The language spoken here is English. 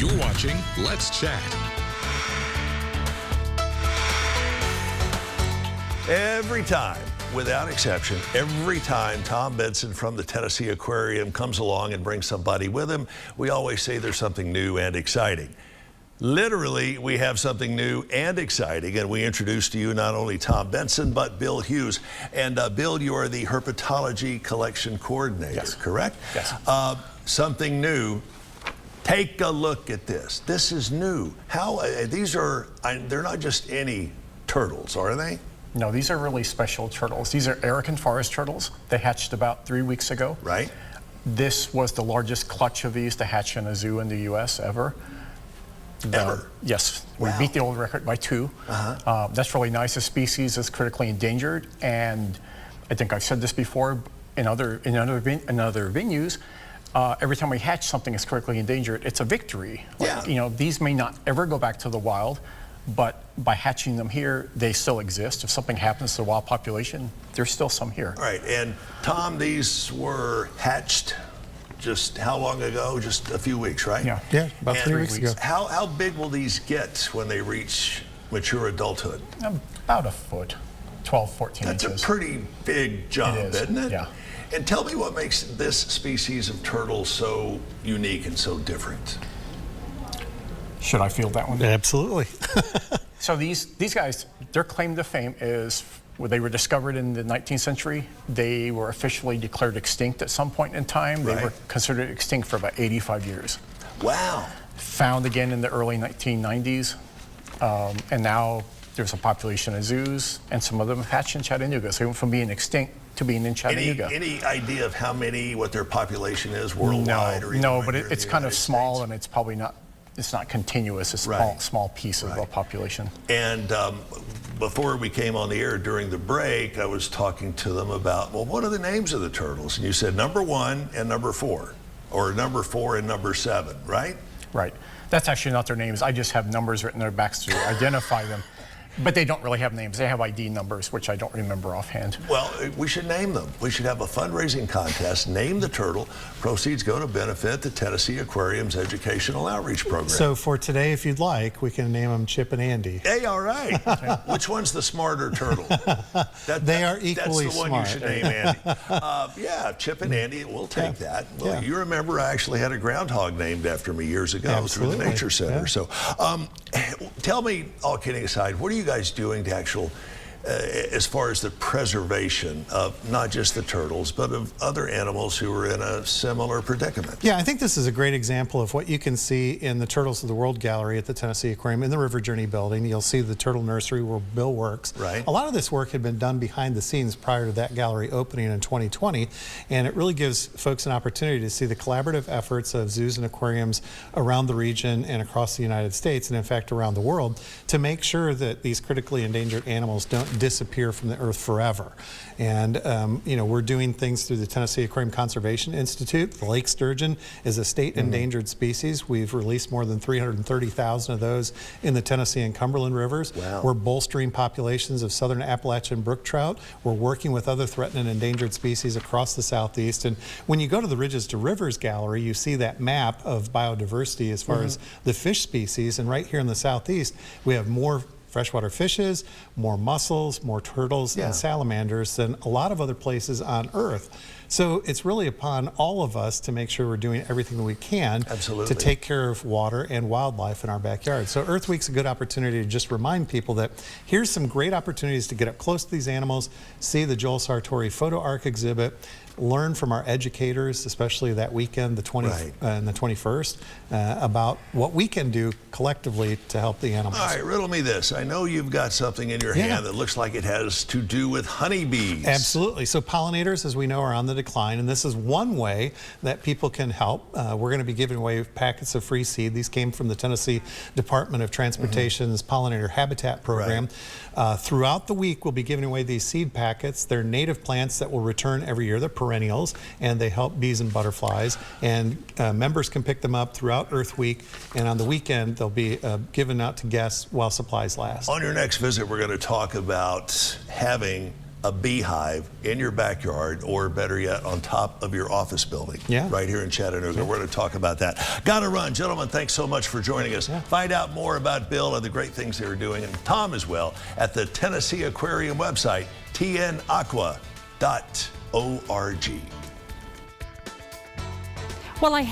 You're watching Let's Chat. Every time, without exception, every time Tom Benson from the Tennessee Aquarium comes along and brings somebody with him, we always say there's something new and exciting. Literally, we have something new and exciting, and we introduce to you not only Tom Benson, but Bill Hughes. And Bill, you are the Herpetology Collection Coordinator, Yes. correct? Yes. Something new. Take a look at this. This is new. How, these are, they're not just any turtles, are they? No, these are really special turtles. These are Arakan forest turtles. They hatched about 3 weeks ago. Right. This was the largest clutch of these to hatch in a zoo in the U.S. ever. Ever? Yes. We Wow. beat the old record by 2. That's really nice. The species is critically endangered, and I think I've said this before in other venues. Every time we hatch something that's critically endangered, it's a victory. Yeah. You know, these may not ever go back to the wild, but by hatching them here, they still exist. If something happens to the wild population, there's still some here. All right, and Tom, these were hatched just how long ago? Just a few weeks, right? Yeah. Yeah, about And 3 weeks ago. How big will these get when they reach mature adulthood? About a foot, 12, 14 That's inches. a pretty big jump, It is, isn't it? yeah. And tell me what makes this species of turtle so unique and so different. Should I field that one? Absolutely. So these guys, their claim to fame is when they were discovered in the 19th century. They were officially declared extinct at some point in time. They Right. were considered extinct for about 85 years. Wow. Found again in the early 1990s, and now there's a population of zoos, and some of them have hatched in Chattanooga. So they went from being extinct to being in Chattanooga. Any idea of how many, what their population is worldwide? or even No, right but here in it's the kind of United small, States? and it's probably not. It's not continuous. It's Right. small piece of the Right. population. And before we came on the air during the break, I was talking to them about, well, what are the names of the turtles? And you said number 1 and number 4, or number 4 and number 7, right? Right. That's actually not their names. I just have numbers written in their backs to identify them. But they don't really have names. They have ID numbers, which I don't remember offhand. Well, we should name them. We should have a fundraising contest. Name the turtle. Proceeds go to benefit the Tennessee Aquarium's educational outreach program. So for today, if you'd like, we can name them Chip and Andy. Hey, all right. Which one's the smarter turtle? They are equally That's the one smart. you should name, Andy. Yeah, Chip and Andy, we'll take that. Well, Yeah. you remember I actually had a groundhog named after me years ago through the Absolutely. Nature Center. Yeah. So tell me, all kidding aside, what are you guys doing to as far as the preservation of not just the turtles, but of other animals who are in a similar predicament? Yeah, I think this is a great example of what you can see in the Turtles of the World Gallery at the Tennessee Aquarium in the River Journey building. You'll see the turtle nursery where Bill works. Right. A lot of this work had been done behind the scenes prior to that gallery opening in 2020, and it really gives folks an opportunity to see the collaborative efforts of zoos and aquariums around the region and across the United States, and in fact around the world, to make sure that these critically endangered animals don't disappear from the earth forever. And you know, we're doing things through the Tennessee Aquarium Conservation Institute. The lake sturgeon is a state endangered species. We've released more than 330,000 of those in the Tennessee and Cumberland rivers. Wow. We're bolstering populations of southern Appalachian brook trout. We're working with other threatened and endangered species across the southeast. And when you go to the Ridges to Rivers Gallery, you see that map of biodiversity as far as the fish species. And right here in the southeast, we have more freshwater fishes, more mussels, more turtles, and salamanders than a lot of other places on Earth. So it's really upon all of us to make sure we're doing everything that we can to take care of water and wildlife in our backyard. So Earth Week's a good opportunity to just remind people that here's some great opportunities to get up close to these animals, see the Joel Sartori Photo Arc exhibit, learn from our educators, especially that weekend, the 20th and the 21st, about what we can do collectively to help the animals. All right, riddle me this. I know you've got something in your hand that looks like it has to do with honeybees. Absolutely. So pollinators, as we know, are on the decline, and this is one way that people can help. We're going to be giving away packets of free seed. These came from the Tennessee Department of Transportation's Pollinator Habitat Program. Throughout the week, we'll be giving away these seed packets. They're native plants that will return every year. They're perennials, and they help bees and butterflies. And members can pick them up throughout Earth Week, and on the weekend, they'll be given out to guests while supplies last. On your next visit, we're going to talk about having a beehive in your backyard, or better yet, on top of your office building. Yeah. Right here in Chattanooga. We're going to talk about that. Gotta run. Gentlemen, thanks so much for joining us. Find out more about Bill and the great things they're doing, and Tom as well, at the Tennessee Aquarium website, tnaqua.org. Well, I